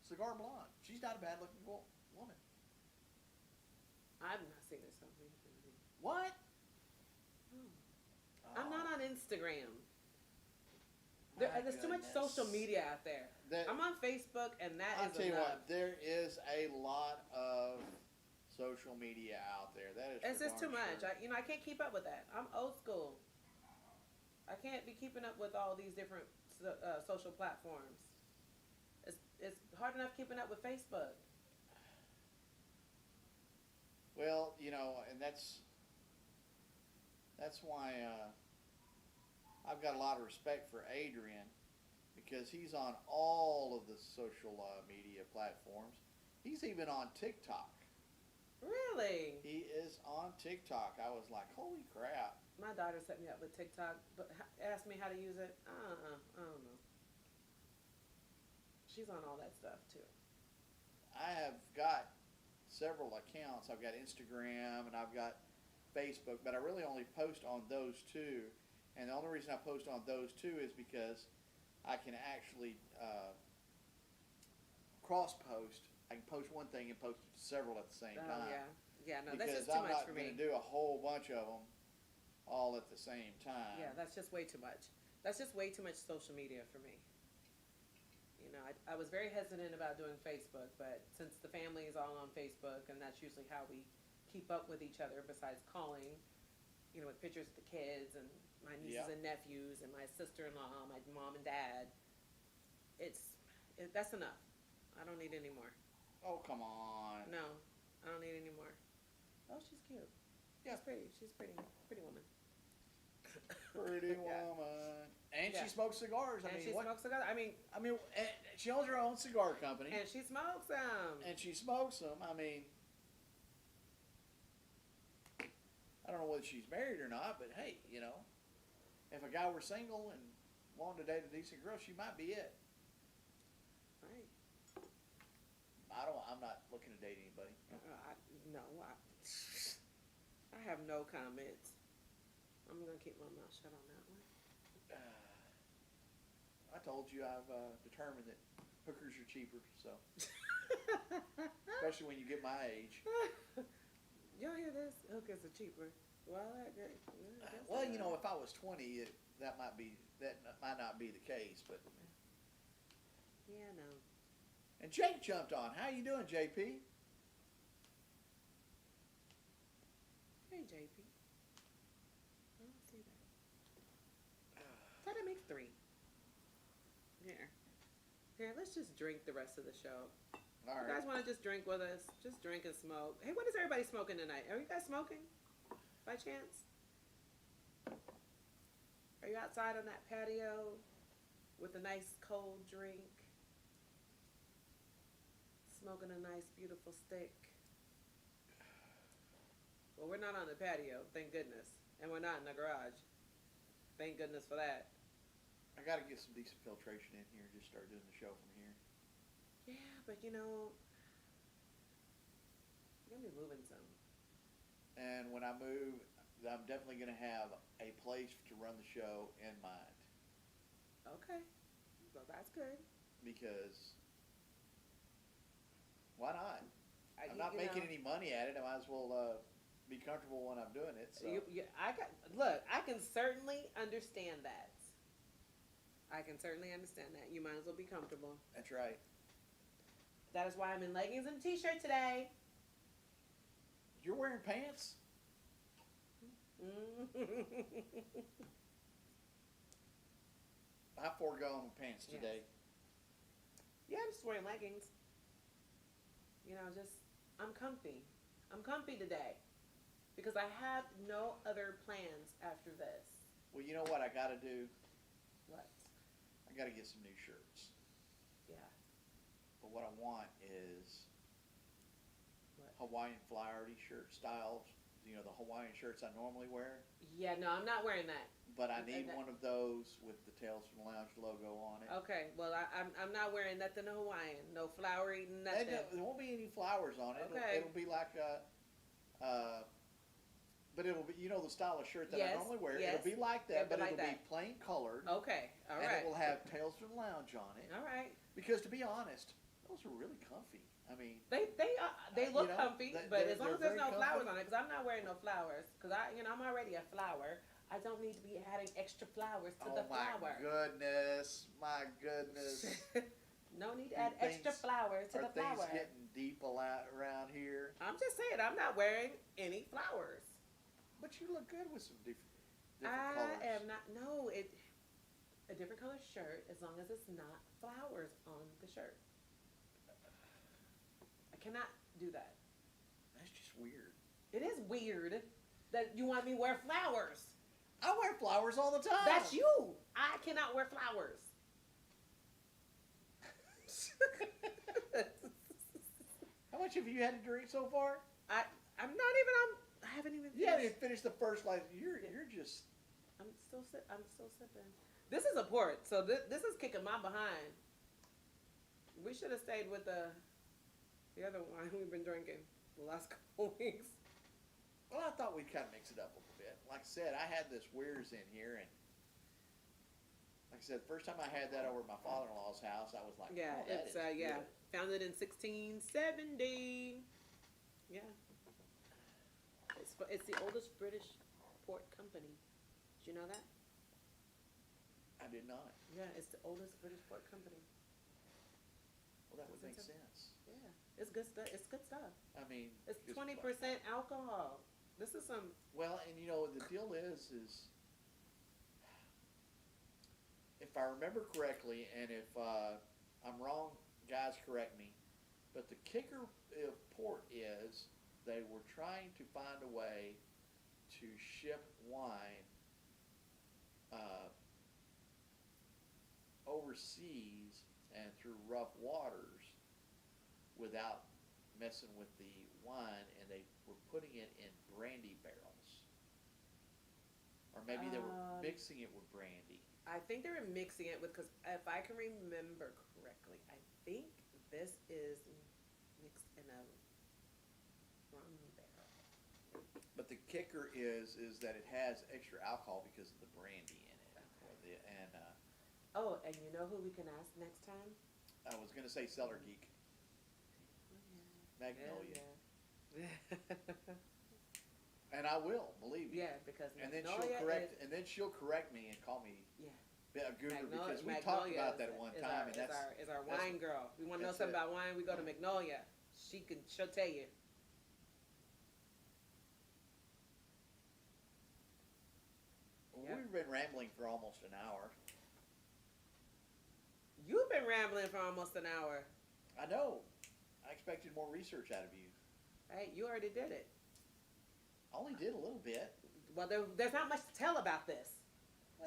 Speaker 2: Cigar Blonde. She's not a bad looking woman.
Speaker 1: I've not seen her so many.
Speaker 2: What?
Speaker 1: I'm not on Instagram.
Speaker 2: My
Speaker 1: There's too much
Speaker 2: goodness.
Speaker 1: social media out there.
Speaker 2: That-
Speaker 1: I'm on Facebook, and that
Speaker 2: I'll
Speaker 1: is
Speaker 2: tell you
Speaker 1: enough.
Speaker 2: what, there is a lot of social media out there. That is
Speaker 1: It's
Speaker 2: for
Speaker 1: just too
Speaker 2: darn
Speaker 1: much.
Speaker 2: sure.
Speaker 1: I can't keep up with that. I'm old school. I can't be keeping up with all these different social platforms. It's hard enough keeping up with Facebook.
Speaker 2: Well, and that's why I've got a lot of respect for Adrian, because he's on all of the social media platforms. He's even on TikTok.
Speaker 1: Really?
Speaker 2: He is on TikTok. I was like, holy crap.
Speaker 1: My daughter set me up with TikTok, but asked me how to use it. I don't know. She's on all that stuff too.
Speaker 2: I have got several accounts. I've got Instagram and I've got Facebook, but I really only post on those two. And the only reason I post on those two is because I can actually cross post. I can post one thing and post several at the same
Speaker 1: Oh,
Speaker 2: time.
Speaker 1: yeah. Yeah, no,
Speaker 2: Because
Speaker 1: that's just too
Speaker 2: I'm
Speaker 1: much
Speaker 2: not
Speaker 1: for
Speaker 2: going
Speaker 1: me.
Speaker 2: to do a whole bunch of them all at the same time.
Speaker 1: Yeah, that's just way too much. That's just way too much social media for me. You know, I was very hesitant about doing Facebook, but since the family is all on Facebook, and that's usually how we keep up with each other besides calling, you know, with pictures of the kids and my nieces
Speaker 2: Yeah.
Speaker 1: and nephews and my sister-in-law, my mom and dad, that's enough. I don't need any more.
Speaker 2: Oh, come on.
Speaker 1: No, I don't need any more. Oh, she's cute.
Speaker 2: Yeah.
Speaker 1: She's pretty. She's pretty. Pretty woman.
Speaker 2: Pretty
Speaker 1: Yeah.
Speaker 2: woman. And
Speaker 1: Yeah.
Speaker 2: she smokes cigars.
Speaker 1: And
Speaker 2: I mean,
Speaker 1: she smokes cigars.
Speaker 2: I mean, she owns her own cigar company.
Speaker 1: And she smokes them.
Speaker 2: And she smokes them. I mean, I don't know whether she's married or not, but hey, you know, if a guy were single and wanted to date a decent girl, she might be it.
Speaker 1: Right.
Speaker 2: I'm not looking to date anybody.
Speaker 1: No, I have no comments. I'm gonna keep my mouth shut on that one.
Speaker 2: I told you I've determined that hookers are cheaper, so especially when you get my age.
Speaker 1: Y'all hear this? Hookers are cheaper. Well, I guess
Speaker 2: Well, you know, if I was 20, that might not be the case, but.
Speaker 1: Yeah, no.
Speaker 2: And Jake jumped on. How you doing, JP?
Speaker 1: Hey, JP. I don't see that. Try to make 3. Here, let's just drink the rest of the show.
Speaker 2: All
Speaker 1: You
Speaker 2: right.
Speaker 1: guys want to just drink with us? Just drink and smoke. Hey, what is everybody smoking tonight? Are you guys smoking? By chance? Are you outside on that patio with a nice cold drink? Smoking a nice, beautiful stick? Well, we're not on the patio, thank goodness. And we're not in the garage. Thank goodness for that.
Speaker 2: I got to get some decent filtration in here. Just start doing the show from here.
Speaker 1: Yeah, but you know, you're going to be moving some.
Speaker 2: And when I move, I'm definitely going to have a place to run the show in mind.
Speaker 1: Okay. Well, that's good.
Speaker 2: Because why not? I'm
Speaker 1: You
Speaker 2: not making
Speaker 1: know,
Speaker 2: any money at it. I might as well be comfortable when I'm doing it. So.
Speaker 1: I can certainly understand that. I can certainly understand that. You might as well be comfortable.
Speaker 2: That's right.
Speaker 1: That is why I'm in leggings and a t-shirt today.
Speaker 2: You're wearing pants? I've foregone pants
Speaker 1: Yes.
Speaker 2: today.
Speaker 1: Yeah, I'm just wearing leggings. You know, I'm comfy. I'm comfy today. Because I have no other plans after this.
Speaker 2: Well, you know what I got to do?
Speaker 1: What?
Speaker 2: I got to get some new shirts.
Speaker 1: Yeah.
Speaker 2: But what I want is
Speaker 1: What?
Speaker 2: Hawaiian flowery shirt styles. You know, the Hawaiian shirts I normally wear.
Speaker 1: Yeah, no, I'm not wearing that.
Speaker 2: But I
Speaker 1: Okay,
Speaker 2: need one of those with the Tales from the Lounge logo on it.
Speaker 1: Okay, well, I'm not wearing nothing Hawaiian. No flowery, nothing.
Speaker 2: There won't be any flowers on it.
Speaker 1: Okay.
Speaker 2: It'll be like but it'll be, you know, the style of shirt that I
Speaker 1: Yes,
Speaker 2: normally wear.
Speaker 1: yes.
Speaker 2: It'll be like that,
Speaker 1: It'll be
Speaker 2: but
Speaker 1: like
Speaker 2: it'll
Speaker 1: that.
Speaker 2: be plain colored.
Speaker 1: Okay, all
Speaker 2: And
Speaker 1: right.
Speaker 2: it will have Tales from the Lounge on it.
Speaker 1: All right.
Speaker 2: Because to be honest, those are really comfy. I mean,
Speaker 1: They
Speaker 2: you
Speaker 1: look
Speaker 2: know,
Speaker 1: comfy,
Speaker 2: they-
Speaker 1: but
Speaker 2: they're-
Speaker 1: as long as
Speaker 2: they're
Speaker 1: there's no
Speaker 2: very
Speaker 1: flowers
Speaker 2: comfy.
Speaker 1: on it, because I'm not wearing no flowers, because I'm already a flower. I don't need to be adding extra flowers to
Speaker 2: oh
Speaker 1: the
Speaker 2: my
Speaker 1: flower.
Speaker 2: goodness, my goodness.
Speaker 1: No need to
Speaker 2: You
Speaker 1: add extra
Speaker 2: things-
Speaker 1: flowers to
Speaker 2: Are
Speaker 1: the
Speaker 2: things
Speaker 1: flower.
Speaker 2: getting deep a lot around here?
Speaker 1: I'm just saying, I'm not wearing any flowers.
Speaker 2: But you look good with some different
Speaker 1: I
Speaker 2: colors.
Speaker 1: am not. No, a different color shirt as long as it's not flowers on the shirt. I cannot do that.
Speaker 2: That's just weird.
Speaker 1: It is weird that you want me to wear flowers.
Speaker 2: I wear flowers all the time.
Speaker 1: That's you. I cannot wear flowers.
Speaker 2: How much have you had to drink so far?
Speaker 1: I'm not even on. I haven't even
Speaker 2: You haven't
Speaker 1: finished.
Speaker 2: even finished the first light. You're just.
Speaker 1: I'm still sipping. This is a port, so this is kicking my behind. We should have stayed with the other wine we've been drinking the last couple weeks.
Speaker 2: Well, I thought we'd kind of mix it up a little bit. Like I said, I had this Weir's in here, and like I said, the first time I had that over at my father-in-law's house, I was like,
Speaker 1: Yeah,
Speaker 2: oh, that
Speaker 1: it's
Speaker 2: is
Speaker 1: yeah,
Speaker 2: good.
Speaker 1: Founded in 1670. Yeah. It's the oldest British port company. Did you know that?
Speaker 2: I did not.
Speaker 1: Yeah, it's the oldest British port company.
Speaker 2: Well, that would make
Speaker 1: It's-
Speaker 2: sense.
Speaker 1: Yeah, it's good stuff. It's good stuff.
Speaker 2: I mean,
Speaker 1: It's
Speaker 2: just
Speaker 1: 20% alcohol. This is some.
Speaker 2: well, and you know, the deal is if I remember correctly, and if I'm wrong, guys, correct me. But the kicker of port is they were trying to find a way to ship wine uh, overseas and through rough waters without messing with the wine, and they were putting it in brandy barrels. Or maybe they were mixing it with brandy.
Speaker 1: I think they were mixing it with, because if I can remember correctly, I think this is mixed in a rum barrel.
Speaker 2: But the kicker is that it has extra alcohol because of the brandy in it.
Speaker 1: Okay.
Speaker 2: And
Speaker 1: Oh, and you know who we can ask next time?
Speaker 2: I was going to say Cellar Geek. Magnolia.
Speaker 1: Yeah.
Speaker 2: And I will, believe me.
Speaker 1: Yeah, because
Speaker 2: And then
Speaker 1: Magnolia
Speaker 2: she'll correct me and call me
Speaker 1: yeah.
Speaker 2: a goober, because we
Speaker 1: Magnolia
Speaker 2: talked about that at one time, and
Speaker 1: is our wine girl. We want to know
Speaker 2: that's
Speaker 1: something
Speaker 2: it.
Speaker 1: about wine, we go to Magnolia. She'll tell you. Yep.
Speaker 2: We've been rambling for almost an hour.
Speaker 1: You've been rambling for almost an hour.
Speaker 2: I know. I expected more research out of you.
Speaker 1: Hey, you already did it.
Speaker 2: I only did a little bit.
Speaker 1: Well, there's not much to tell about this.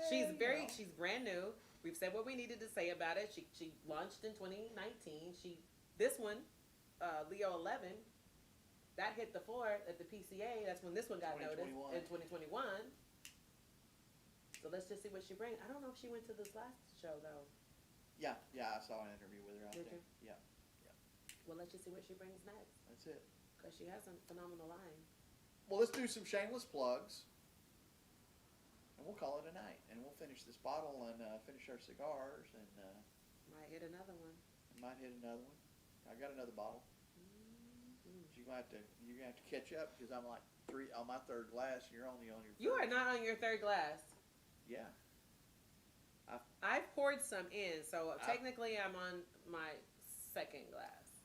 Speaker 1: She's
Speaker 2: Well,
Speaker 1: she's brand new. We've said what we needed to say about it. She launched in 2019. This one, Leo 11, that hit the floor at the PCA. That's when this one got noticed
Speaker 2: 2021.
Speaker 1: in 2021. So let's just see what she brings. I don't know if she went to this last show though.
Speaker 2: Yeah, I saw an interview with her out
Speaker 1: Did
Speaker 2: there.
Speaker 1: you?
Speaker 2: Yeah,
Speaker 1: Well, let's just see what she brings next,
Speaker 2: that's it.
Speaker 1: because she has a phenomenal line.
Speaker 2: Well, let's do some shameless plugs, and we'll call it a night. And we'll finish this bottle and finish our cigars, and
Speaker 1: Might hit another one.
Speaker 2: might hit another one. I got another bottle.
Speaker 1: Mm-hmm.
Speaker 2: You're gonna have to catch up, because I'm like on my third glass. And you're only on your.
Speaker 1: You are
Speaker 2: first.
Speaker 1: not on your third glass.
Speaker 2: Yeah.
Speaker 1: I've poured some in, so technically I'm on my second glass.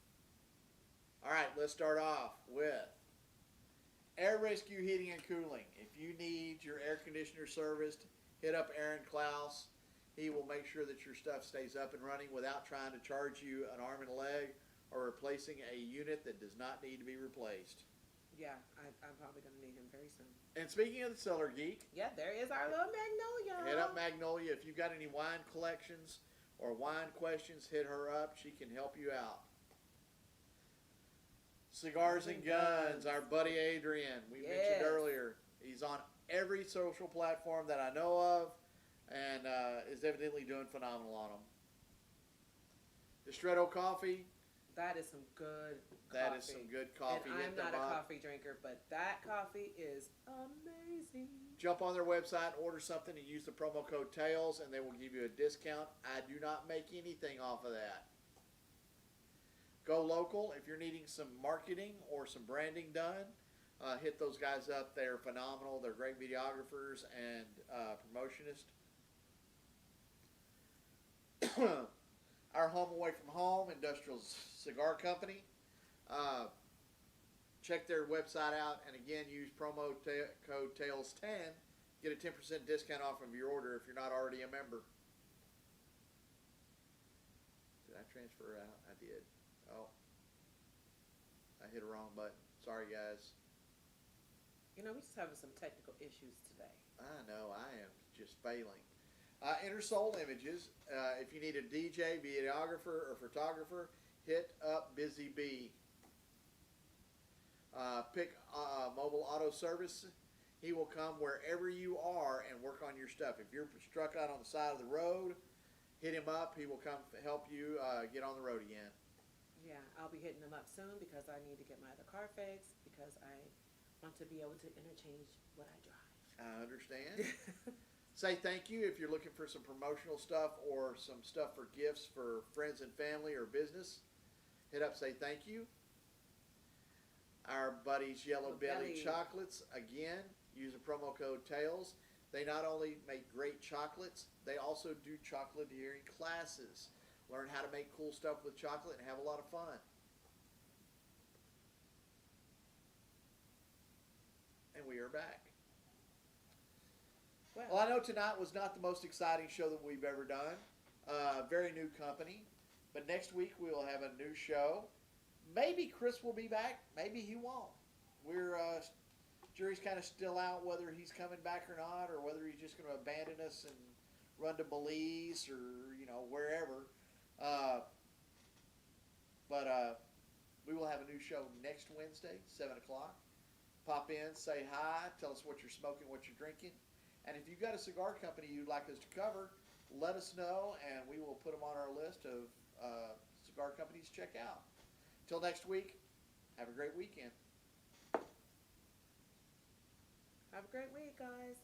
Speaker 2: All right, let's start off with Air Rescue Heating and Cooling. If you need your air conditioner serviced, hit up Aaron Klaus. He will make sure that your stuff stays up and running without trying to charge you an arm and a leg or replacing a unit that does not need to be replaced.
Speaker 1: Yeah, I'm probably going to need him very soon.
Speaker 2: And speaking of the Cellar Geek,
Speaker 1: Yeah, there is our little Magnolia.
Speaker 2: hit up Magnolia. If you've got any wine collections or wine questions, hit her up. She can help you out. Cigars and Guns, our buddy Adrian, we mentioned earlier. He's on every social platform that I know of, and is evidently doing phenomenal on them. Distretto Coffee,
Speaker 1: That is some good
Speaker 2: that
Speaker 1: coffee.
Speaker 2: is some good coffee.
Speaker 1: And I'm
Speaker 2: Hit them
Speaker 1: not a
Speaker 2: up.
Speaker 1: coffee drinker, but that coffee is amazing.
Speaker 2: Jump on their website, order something, and use the promo code TAILS, and they will give you a discount. I do not make anything off of that. Go local. If you're needing some marketing or some branding done, hit those guys up. They're phenomenal. They're great videographers and promotionists. Our home away from home, Industrial Cigar Company. Check their website out, and again, use promo code TAILS10. Get a 10% discount off of your order if you're not already a member. Did I transfer out? I did. Oh, I hit a wrong button. Sorry, guys.
Speaker 1: You know, we're just having some technical issues today.
Speaker 2: I know, I am just failing. Enter Soul Images. If you need a DJ, videographer, or photographer, hit up Busy Bee. Pick Mobile Auto Service. He will come wherever you are and work on your stuff. If you're struck out on the side of the road, hit him up. He will come help you get on the road again.
Speaker 1: Yeah, I'll be hitting them up soon because I need to get my other car fixed because I want to be able to interchange what I drive.
Speaker 2: I understand. Say thank you if you're looking for some promotional stuff or some stuff for gifts for friends and family or business. hit up, say thank you. Our buddies Yellow Belly
Speaker 1: Belly.
Speaker 2: Chocolates, again, use the promo code TAILS. They not only make great chocolates, they also do chocolatiering classes. Learn how to make cool stuff with chocolate and have a lot of fun. And we are back. Well, I know tonight was not the most exciting show that we've ever done. Very new company. But next week we will have a new show. Maybe Chris will be back. Maybe he won't. We're jury's kind of still out whether he's coming back or not, or whether he's just going to abandon us and run to Belize or wherever. But we will have a new show next Wednesday, 7 o'clock. Pop in, say hi, tell us what you're smoking, what you're drinking. And if you've got a cigar company you'd like us to cover, let us know, and we will put them on our list of cigar companies to check out. Till next week, have a great weekend.
Speaker 1: Have a great week, guys.